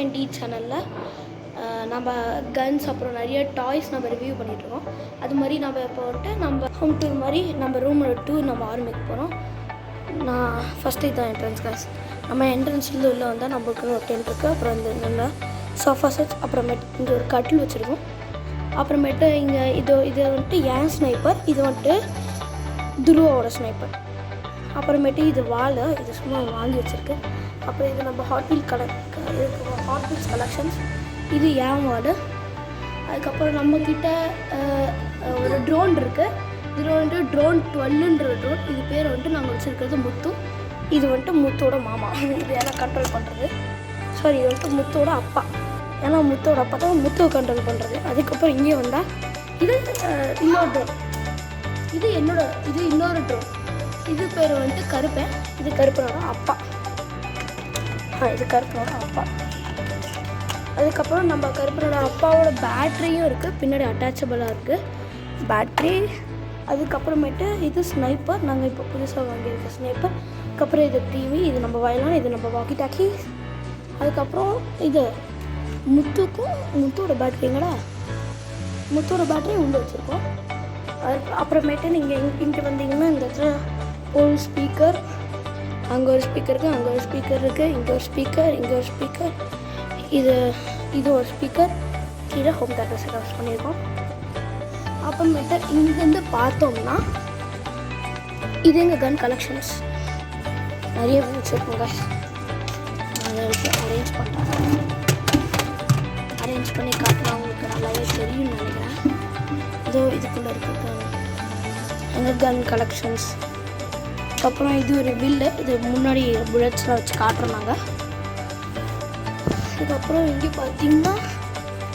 M&D சேனலில் நம்ம guns அப்புறம் நிறைய டாய்ஸ் நம்ம ரிவ்யூ பண்ணிகிட்ருக்கோம். அது மாதிரி நம்ம இப்போ வந்துட்டு நம்ம ஹோம் டூர் மாதிரி நம்ம ரூமோட டூர் நம்ம ஆரம்பிக்க போகிறோம். நான் ஃபஸ்ட்டு இதுதான் என்ட்ரன்ஸ் கிளாஸ். நம்ம என்ட்ரன்ஸ்லேருந்து உள்ளே வந்தால் நம்மளுக்கு ஒரு டென்ட் இருக்குது. அப்புறம் இந்த நல்ல சோஃபா செட்ஸ், அப்புறமேட்டு இங்கே ஒரு கட்டில் வச்சுருக்கோம். அப்புறமேட்டு இங்கே இது வந்துட்டு ஏன் ஸ்னைப்பர், இது வந்துட்டு துருவோட ஸ்னைப்பர். அப்புறமேட்டு இது வாழை, இது சும்மா வாங்கி வச்சுருக்கு. அப்புறம் இது நம்ம ஹாட்வீல்ஸ் கலெக்ஷன்ஸ், இது ஏன் வாழை. அதுக்கப்புறம் நம்மக்கிட்ட ஒரு ட்ரோன் இருக்குது. இது வந்துட்டு ட்ரோன் 12ன்ற ட்ரோன். இது பேர் வந்துட்டு நாங்கள் வச்சுருக்கிறது முத்து. இது வந்துட்டு முத்தோட மாமா, இது எல்லாம் கண்ட்ரோல் பண்ணுறது. சாரி, இது வந்துட்டு முத்தோட அப்பா. ஏன்னா முத்தோட அப்பா தான் முத்துவை கண்ட்ரோல் பண்ணுறது. அதுக்கப்புறம் இங்கே வந்தால் இது இன்னொரு ட்ரோன். இது இன்னொரு ட்ரோன். இது பேர் வந்துட்டு கருப்பேன். இது கருப்பனோட அப்பா. இது கருப்பனோட அப்பா. அதுக்கப்புறம் நம்ம கருப்பனோட அப்பாவோட பேட்ரியும் இருக்குது, பின்னாடி அட்டாச்சபிளாக இருக்குது பேட்ரி. அதுக்கப்புறமேட்டு இது ஸ்னைப்பர், நாங்கள் இப்போ புதுசாக வாங்கியிருக்க ஸ்னைப்பர். அதுக்கப்புறம் இது டிவி, இது நம்ம வயலான், இது நம்ம வாக்கி டாக்கி. அதுக்கப்புறம் இது முத்தோட பேட்டரிங்களா, முத்தோட பேட்டரி உள்ளே வச்சுருக்கோம். அப்புறமேட்டு நீங்கள் இங்கே வந்தீங்கன்னா இந்த இடத்துல ஒரு ஸ்பீக்கர், அங்கே ஒரு ஸ்பீக்கர் இருக்குது, அங்கே ஒரு ஸ்பீக்கர் இருக்குது, இங்கே ஒரு ஸ்பீக்கர், இங்கே ஒரு ஸ்பீக்கர், இது ஒரு ஸ்பீக்கர். கீழே ஹோம் தேட்டர் செட் பண்ணியிருக்கோம். அப்புறமேட்டு இங்கேருந்து பார்த்தோம்னா இது எங்கள் கன் கலெக்ஷன்ஸ் நிறைய வச்சுருக்கோங்க. அதை வச்சு அரேஞ்ச் பண்ணி காட்டினா உங்களுக்கு நல்லாவே தெரியும்னு நினைக்கிறேன். இதுக்குள்ளே இருக்குது எங்கள் கன் கலெக்ஷன்ஸ். அதுக்கப்புறம் இது ஒரு வில்லு, இது முன்னாடி புல்லட்ஸ்லாம் வச்சு காட்டுறாங்க. அதுக்கப்புறம் இங்கே பார்த்தீங்கன்னா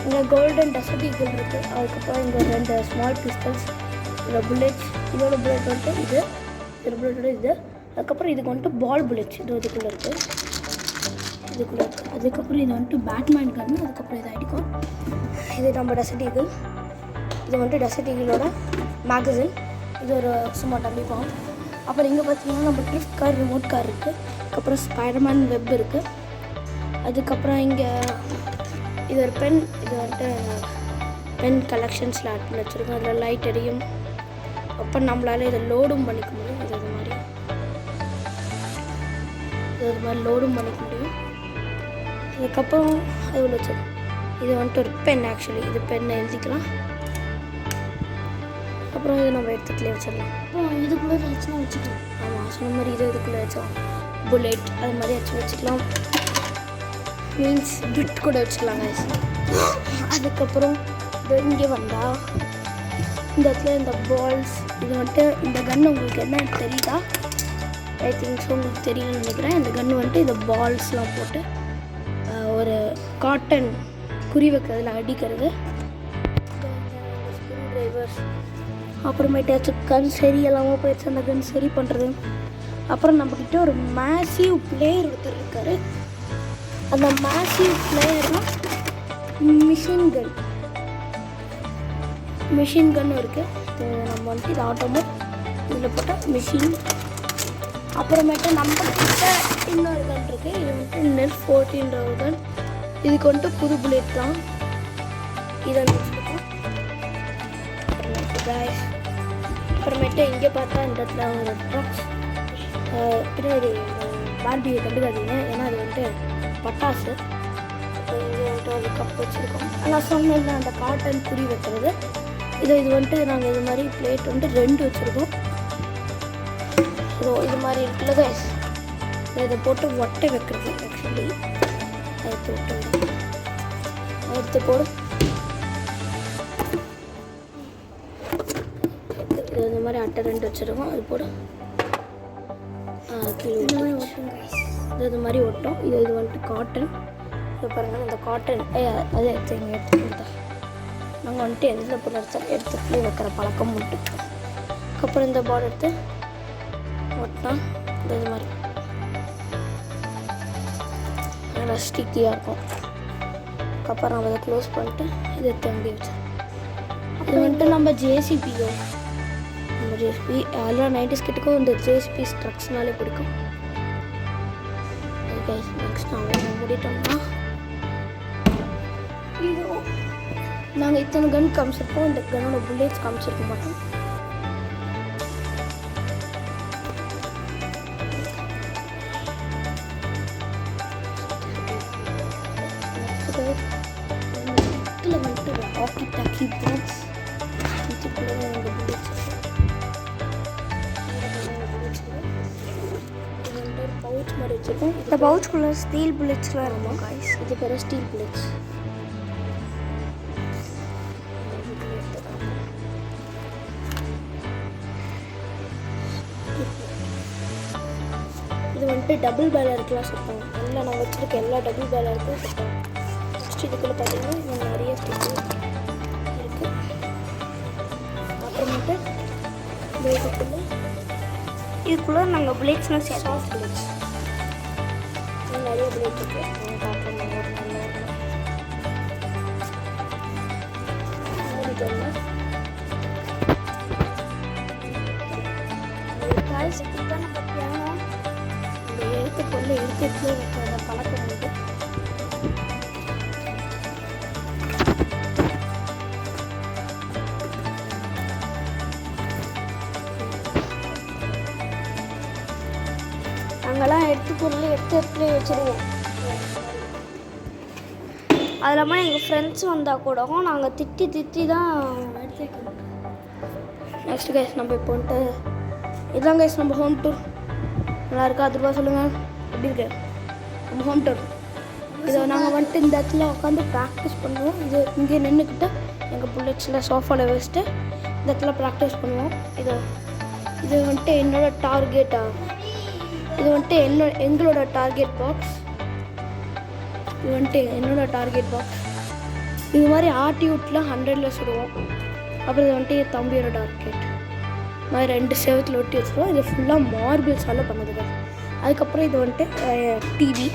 இங்கே கோல்டன் டெசர்ட் ஈகிள் இருக்குது. அதுக்கப்புறம் இங்கே 2 ஸ்மால் பிஸ்டல்ஸ், இதோட புல்லெட்ஸ், இதோட புல்லெட் வந்துட்டு இதோட புல்லெட்டோட இது. அதுக்கப்புறம் இதுக்கு வந்துட்டு பால் புல்லெட்ஸ், இதுக்குள்ளே இருக்குது. அதுக்கப்புறம் இது வந்துட்டு பேட்மேன் கன்னு. அதுக்கப்புறம் இது ஐடிகான், இது நம்ம டெசர்ட் ஈகிள். இது வந்துட்டு டெசர்ட் ஈகிளோட மேகசின், இது ஒரு சும்மா டம்மி பாம். அப்புறம் இங்கே பார்த்தீங்கன்னா நம்ம ட்ரிஃப்ட் கார், ரிமோட் கார் இருக்குது. அதுக்கப்புறம் ஸ்பைடர்மேன் வெப் இருக்குது. அதுக்கப்புறம் இங்கே இது ஒரு பென், இது வந்துட்டு பென் கலெக்ஷன்ஸில் ஆட் பண்ணி வச்சுருக்கோம். அதில் லைட் எரியும். அப்போ நம்மளால் இதை லோடும் பண்ணிக்க முடியும். இது மாதிரி லோடும் பண்ணிக்க முடியும். அதுக்கப்புறம் அது உள்ள வச்சது இது வந்துட்டு ஒரு பென். ஆக்சுவலி இது பென்னை எழுதிக்கலாம். அப்புறம் இது நம்ம எடுத்துக்கிட்டே வச்சிடலாம். அப்புறம் இதுக்குள்ளே வச்சுலாம் வச்சுக்கலாம். ஆமாம், சொன்ன மாதிரி இதுக்குள்ளே வச்சோம். புல்லெட் அது மாதிரி வச்சுக்கலாம். மீன்ஸ் பிட் கூட வச்சுக்கலாங்க. அதுக்கப்புறம் இங்கே வந்தால் இந்த இடத்துல இந்த பால்ஸ், இது வந்துட்டு இந்த கன்று உங்களுக்கு என்ன தெரியுதா? ஐ திங்க்ஸ் உங்களுக்கு தெரியும்னு நினைக்கிறேன். இந்த கன்று வந்துட்டு இந்த பால்ஸ்லாம் போட்டு ஒரு காட்டன் குறி வைக்கிறதுல அடிக்கிறது. ஸ்க்ரூ ட்ரைவர்ஸ், அப்புறமேட்டாச்சும் கன் சரி எல்லாமே போயிடுச்சு, அந்த கன் சரி பண்ணுறது. அப்புறம் நம்மக்கிட்ட ஒரு மேசிவ் பிளேயர் ஒருத்தர் இருக்கார். அந்த மேசிவ் பிளேயர்னால் மிஷின் கன்னு இருக்குது. நம்ம வந்துட்டு இது ஆட்டோமேட் இதில் போட்டால் மிஷின். அப்புறமேட்டு நம்மக்கிட்ட இன்னொரு கன் இருக்குது. இது வந்துட்டு நெட் 14ன்ற ஒரு கன். இதுக்கு வந்துட்டு புது புல்லெட் தான். இதை வச்சுருக்கோம். அப்புறமேட்டு இங்கே பார்த்தா இந்த இடத்துல ஒரு ட்ரக்ஸ், பின்னாடி பார்பியை கண்டுக்காதீங்க, ஏன்னா அது வந்துட்டு பட்டாசு. இங்கே வந்துட்டு ஒரு கப் வச்சுருக்கோம். நான் சொன்னது அந்த காட்டன் குறி வைக்கிறது. இது வந்துட்டு நாங்கள் இது மாதிரி பிளேட் வந்துட்டு 2 வச்சுருக்கோம். இது மாதிரி இருக்குல்ல கைஸ், இதை போட்டு ஒட்டை வைக்கிறது. ஆக்சுவலி எடுத்து போடு. இது மாதிரி அட்டை 2 வச்சுருக்கோம். அது போடு. இது மாதிரி ஒட்டும். இது வந்துட்டு காட்டன். இது பாருங்கள், இந்த காட்டன் அதே எடுத்து கொடுத்தா நாங்கள் வந்துட்டு எதில் போட்டு எடுத்து வைக்கிற பழக்கம் உண்டு. அதுக்கப்புறம் இந்த பால் எடுத்து ஒட்டினா இது மாதிரி நல்லா ஸ்டிக்கியாக இருக்கும். அதுக்கப்புறம் நம்ம அதை க்ளோஸ் பண்ணிட்டு இதை தம்பி வச்சோம். இது வந்துட்டு நம்ம ஜேசிபி எல்லாம் 90s கிட்டக்கும் இந்த ஜேசிபி ஸ்ட்ரக்ஸ்னாலே பிடிக்கும். நெக்ஸ்ட் நம்ம முடிட்டோம்னா இது நாங்கள் இத்தனை கன் காமிச்சிருப்போம், இந்த கன்னோட புல்லெட்ஸ் காமிச்சிருக்க மாட்டோம். இதில் வந்துட்டு ராக்கி டாக்கி பாக்ஸ், இதுக்குள்ளே எங்கள் புல்லெட்ஸ் பவுச் மாதிரி வச்சுருக்கோம். இந்த பவுச்சுக்குள்ளே ஸ்டீல் புல்லெட்ஸ்லாம் இருக்கும் காய்ஸ். இது பேர் ஸ்டீல் புல்லெட்ஸ். இது வந்துட்டு டபுள் பேலருக்குலாம் சுத்தம். எல்லாம் நான் வச்சுருக்க எல்லா டபுள் பேலருக்கும் சுத்தம். ஃபஸ்ட் இதுக்குள்ளே பார்த்தீங்கன்னா இன்னும் நிறைய ஸ்டிக்கு இருக்குது. அப்புறமேட்டு இதுக்குள்ளே நாங்கள் புல்லெட்ஸ்லாம் சாஃப்ட் புல்லெட்ஸ் நிறைய புல்லெட் இருக்குது. நாங்கள் பார்க்கலாம் ஒரு நல்ல இந்த எழுத்து பொருள் எடுத்துட்டு வைக்கிற பழக்கம் உண்டு. நாங்கள்லாம் எடுத்து பொருள் எடுத்து வச்சுருவோம். அது இல்லாமல் எங்கள் ஃப்ரெண்ட்ஸ் வந்தால் கூட நாங்கள் திட்டி தான் எடுத்து வைக்கணும். நெக்ஸ்ட் கைஸ் நம்ம இப்போ வந்துட்டு இதான் கைஸ் நம்ம ஹோம் டூர். நல்லா இருக்கா? அதுரூபா சொல்லுங்கள், எப்படி இருக்கு நம்ம ஹோம் டூர்? இதை நாங்கள் வந்துட்டு இந்த இடத்துல உட்காந்து ப்ராக்டிஸ் பண்ணுவோம். இது இங்கே நின்றுக்கிட்டு எங்கள் புல்லெட்ஸில் சோஃபாவில் வச்சுட்டு இந்த இடத்துல ப்ராக்டிஸ் பண்ணுவோம். இது வந்துட்டு என்னோடய டார்கெட்டாக, இது வந்துட்டு எங்களோட டார்கெட் பாக்ஸ். இது வந்துட்டு என்னோடய டார்கெட் பாக்ஸ். இது மாதிரி ஆர்டியூட்டில் 100ல் சுடுவோம். அப்புறம் இது வந்துட்டு என் தம்பியோட டார்கெட் மாதிரி 2 செவத்தில் ஒட்டி வச்சுருவோம். இது ஃபுல்லாக மார்பிள்ஸால் பண்ணதுங்க. அதுக்கப்புறம் இது வந்துட்டு டிவி.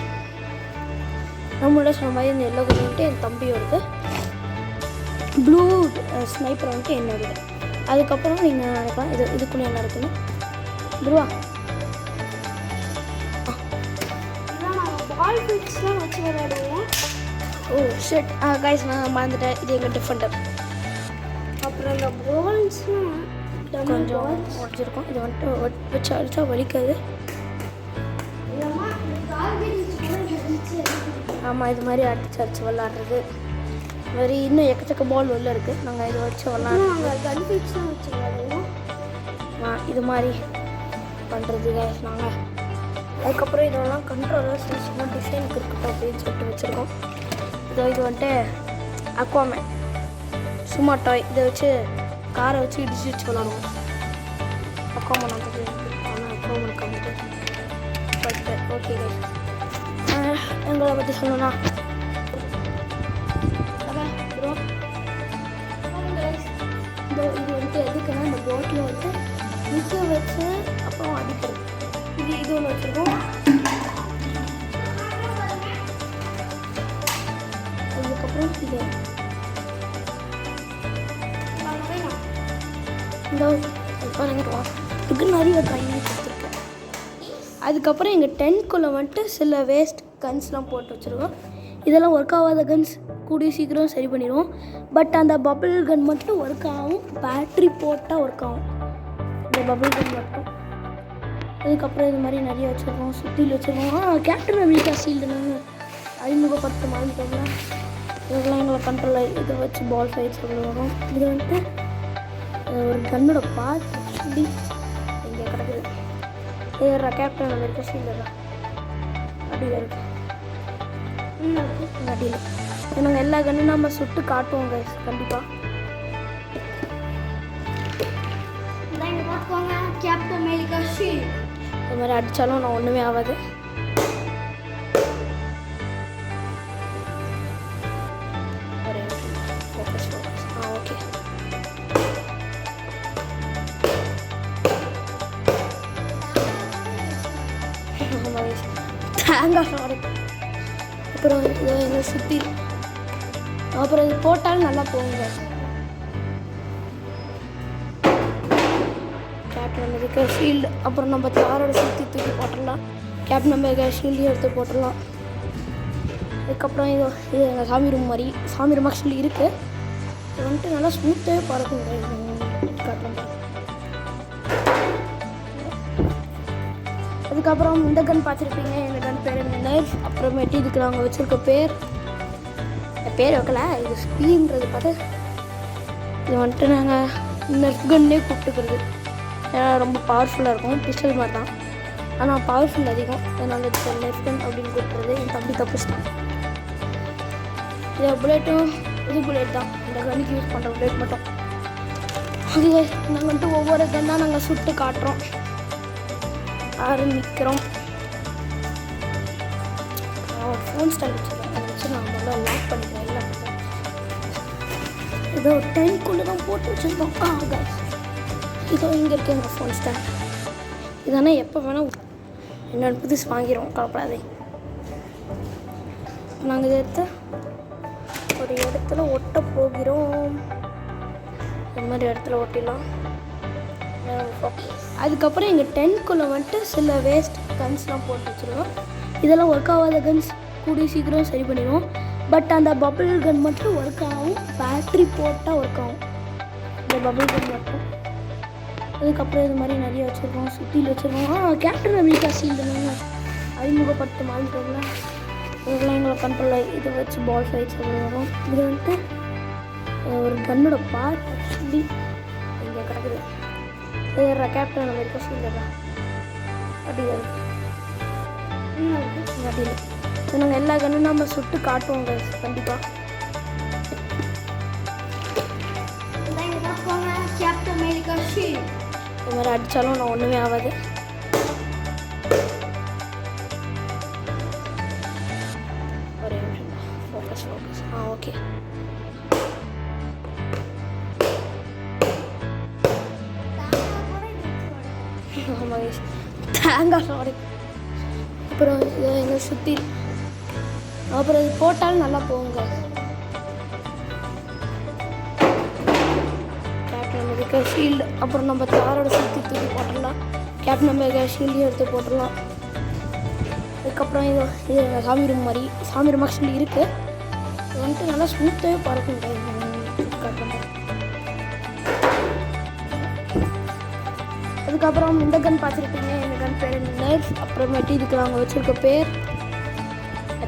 நம்மளோட சொன்ன மாதிரி இந்த எல்லோ கலர் வந்துட்டு என் தம்பியோடது. ப்ளூ ஸ்னைப்பர் வந்துட்டு என்னோடது. அதுக்கப்புறம் நீங்கள் நினைக்கலாம் இதுக்குள்ளே என்ன இருக்குன்னு. ப்ளூவா பால் பிக்ஸ்லாம் வச்சு விளையாடுவோம். ஓ ஷர்ட் கைஸ் நான் மறந்துட்டேன், இது எங்கள் டிஃபெண்டர். அப்புறம் இந்த பால்ஸ்லாம் கொஞ்சம் உடஞ்சிருக்கும். இது வந்துட்டு வச்சு அடித்தா வலிக்காது. ஆமாம், இது மாதிரி அடிச்சு விளாட்றது. இது மாதிரி இன்னும் எக்கச்சக்க பால் உள்ள இருக்குது. நாங்கள் இதை வச்சு விளாட்றோம். இது மாதிரி பண்ணுறது கைஸ் நாங்கள். அதுக்கப்புறம் இதெல்லாம் கண்ட்ரோலர்ஸ் சும்மா டிசைனுக்கு இருக்கட்டும் அப்படின்னு சொல்லிட்டு வச்சுருக்கோம். இது வந்துட்டு அக்வாமேன் சும்மா டாய். இதை வச்சு காரை வச்சு இடிச்சு விளாடுவோம். அக்வாமன் வந்துட்டு ஆனால் அக்வாமனுக்கு வந்துட்டு பட் ஓகே கைஸ். எங்களை பற்றி சொல்லணும்னா அதான் ப்ரோ இது வந்துட்டு எதுக்குன்னா இந்த போட்டில் வந்துட்டு நிற்க வச்சு அப்புறம் அடிக்கிறது. இது ஒன்று வச்சுருக்கோம். அதுக்கப்புறம் இது இதுக்கு நிறைய ட்ரைனிங் கொடுத்துருக்கேன். அதுக்கப்புறம் எங்கள் டென்க்குள்ளே வந்துட்டு சில வேஸ்ட் கன்ஸ்லாம் போட்டு வச்சுருக்கோம். இதெல்லாம் ஒர்க் ஆகாத கன்ஸ் கூடிய சீக்கிரம் சரி பண்ணிடுவோம். பட் அந்த பபிள் கன் மட்டும் ஒர்க் ஆகும். பேட்ரி போட்டால் ஒர்க் ஆகும் இந்த பபிள் கன் மட்டும். அதுக்கப்புறம் இது மாதிரி நிறைய வச்சுருக்கோம். சுற்றியில் வச்சுருக்கோம். கேப்டன் அமெரிக்கா ஷீல்டுன்னு அறிமுகப்படுத்த மாதிரிட்டோம்னா இதெல்லாம் எங்களை கண்ட்ரோல் இதை வச்சு பால் ஃபைட்ஸ் வரும். இது வந்துட்டு ஒரு கன்னோட பார்ட் சொல்லி இங்கே கிடக்குது. இது கேப்டன் அமெரிக்கா ஷீல்டு தான் அடியில் இருக்கு. அடியில் நாங்கள் எல்லா கண்ணும் நம்ம சுட்டு காட்டுவோம் கைஸ் கண்டிப்பாக. பார்த்துக்கோங்க கேப்டன் அமெரிக்கா ஷீல்டு. இது மாதிரி அடித்தாலும் நான் ஒன்றுமே ஆகாது. ஓகே தேங்காய் வரைக்கும். அப்புறம் இதை எங்களை சுற்றி அப்புறம் இது போட்டாலும் நல்லா போகுங்க. Captain America shield. அப்புறம் நம்ம தாரோட சுற்றி தூக்கி போட்டுடலாம். கேப்டன் அமெரிக்கா ஷீல்டையும் எடுத்து போட்டுடலாம். அதுக்கப்புறம் இது எங்கள் சாமி ரூம் மாதிரி சாமி ரூம் ஆக்சுவலி இருக்குது. இது வந்துட்டு நல்லா ஸ்மூத்தாகவே பறக்குங்க. காட்டுறேன். அதுக்கப்புறம் இந்த கன் பார்த்துருப்பீங்க. இந்த கன் பேர் நர்ஃப். அப்புறமேட்டு இதுக்கு நாங்கள் வச்சுருக்க பேர் வைக்கல, இது ஸ்பீன்றது பார்த்து இது வந்துட்டு நாங்கள் நர்ஃப் கன்னே கூப்பிட்டுக்கிறது. ஏன்னா ரொம்ப பவர்ஃபுல்லாக இருக்கும், பிஸ்டல் மாதிரி தான், ஆனால் பவர்ஃபுல் அதிகம். அதனால் இது நர்ஃப் கன் அப்படின்னு கூப்பிட்றது. என் தம்பி தப்பிச்சிட்டான். இது புல்லெட்டும் இது புல்லெட் தான், இந்த கன்னுக்கு யூஸ் பண்ணுற புல்லெட் மட்டும். அது நாங்கள் வந்துட்டு ஒவ்வொரு கன்னாக நாங்கள் சுட்டு காட்டுறோம், ஆரம்பிக்கிறோம். ஒரு ஃபோன் ஸ்டாண்ட் வச்சுருக்கேன், அதை வச்சு நான் முதல்ல லாக் பண்ணிக்கிறேன். எல்லாம் இதோ 10 தான் போட்டு வச்சுருக்கோம். கைஸ், இதோ இங்கே இருக்குது எங்கள் ஃபோன் ஸ்டாண்ட். இதானே எப்போ வேணால் என்னோட புதுசு வாங்கிடுவோம், கலப்படாதே. நாங்கள் இதை எடுத்து ஒரு இடத்துல ஒட்ட போகிறோம். இந்த மாதிரி இடத்துல ஒட்டிடலாம். அதுக்கப்புறம் எங்கள் 10 வந்துட்டு சில வேஸ்ட் கன்ஸ்லாம் போட்டு வச்சுருக்கோம். இதெல்லாம் ஒர்க் ஆகாத கன்ஸ் கூடிய சீக்கிரம் சரி பண்ணிடுவோம். பட் அந்த பபிள் கன் மட்டும் ஒர்க் ஆகும், பேட்ரி போட்டால் ஒர்க் ஆகும் இந்த பபிள் கன் மட்டும். அதுக்கப்புறம் இது மாதிரி நிறைய வச்சுருக்கோம், சுற்றியில் வச்சுருக்கோம். கேப்டன் அமெரிக்கா ஷீல்டு அறிமுகப்படுத்த மாதிரி இதெல்லாம் எங்களை கண்ட்ரோலில் இதை வச்சு பால் ஃபைட்ஸ் அப்படி வரும். இது வந்துட்டு ஒரு கன்னோட பார்ட் ஆக்சுவலி இங்கே கிடக்குது. இது கேப்டன் அமெரிக்கா ஷீல்டு அடியில் அடியில் நாங்கள் எல்லா கண்ணும் நம்ம சுட்டு காட்டுவோம் கண்டிப்பாக. கேப்டன் அமெரிக்கா ஷீல்டு இது மாதிரி அடித்தாலும் நான் ஒன்றுமே ஆகாது. ஒரே நிமிஷம், ஃபோக்கஸ். ஓகே. தேங்காய் சாரி. அப்புறம் இதை எங்களை சுற்றி அப்புறம் இது போட்டாலும் நல்லா போகுங்க. Captain America shield. அப்புறம் நம்ம தாரோட சுற்றி தூக்கி போட்டுடலாம். கேப்டன் அமெரிக்கா ஷீல்டையும் எடுத்து போட்டுடலாம். அதுக்கப்புறம் இது எங்கள் சாமி ரூம் மாதிரி சாமி ரூம் ஆக்சுவலி இருக்குது. இது வந்துட்டு நல்லா ஸ்மூத்தாகவே பறக்குங்க. காட்டுறேன். அதுக்கப்புறம் இந்த கன் பார்த்துருப்பீங்க. இந்த கன் பேர் நர்ஃப். அப்புறமேட்டு இதுக்கு நாங்கள் வச்சுருக்க பேர்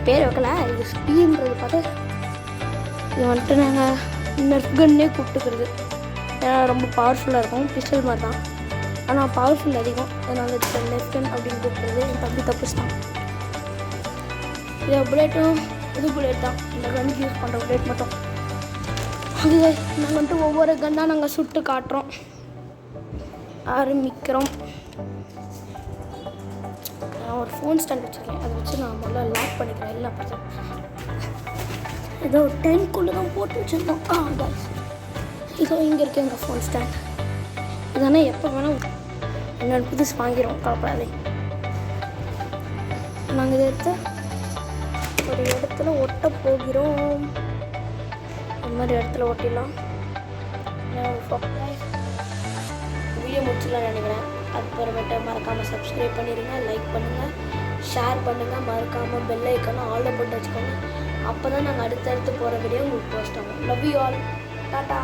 வைக்கல, இது ஸ்பீன்றது பார்த்து இது வந்துட்டு நாங்கள் நர்ஃப் கன்னே கூப்பிட்டுக்கிறது. ஏன்னா ரொம்ப பவர்ஃபுல்லாக இருக்கும், பிஸ்டல் மாதிரி தான், ஆனால் பவர்ஃபுல் அதிகம். அதனால் இது நர்ஃப் கன் அப்படின்னு கூப்பிட்றது. என் தம்பி தப்பிச்சிட்டான். இது புல்லெட்டும் இது புல்லெட் தான், இந்த கன்னுக்கு யூஸ் பண்ணுற புல்லெட் மட்டும். அது நாங்கள் வந்துட்டு ஒவ்வொரு கன்னாக நாங்கள் சுட்டு காட்டுறோம், ஆரம்பிக்கிறோம். ஒரு ஃபோன் ஸ்டாண்ட் வச்சுருக்கேன், அதை வச்சு நான் முதல்ல லாக் பண்ணிக்கிறேன். எல்லாம் அப்படி தான். ஏதோ 10 தான் போட்டு வச்சுருக்கோம். கைஸ், இதோ இங்கே இருக்குது எங்கள் ஃபோன் ஸ்டாண்ட். இதானே எப்போ வேணால் என்னோட புதுசு வாங்கிடுவோம், கலப்படாதே. நாங்கள் இதை எடுத்து ஒரு இடத்துல ஒட்ட போகிறோம். இந்த மாதிரி இடத்துல ஒட்டிடலாம். வீடியோ முடிச்சிடலாம்னு நினைக்கிறேன். அதுக்கப்புறமேட்டு மறக்காமல் சப்ஸ்கிரைப் பண்ணிடுங்க, லைக் பண்ணுங்கள், ஷேர் பண்ணுங்கள். மறக்காமல் பெல் ஐக்கானை ஆலில் போட்டு வச்சுக்கோங்க. அப்போ தான் நாங்கள் அடுத்தடுத்து போகிற வீடியோ உங்களுக்கு போஸ்ட் ஆகும். Love you all. டாட்டா.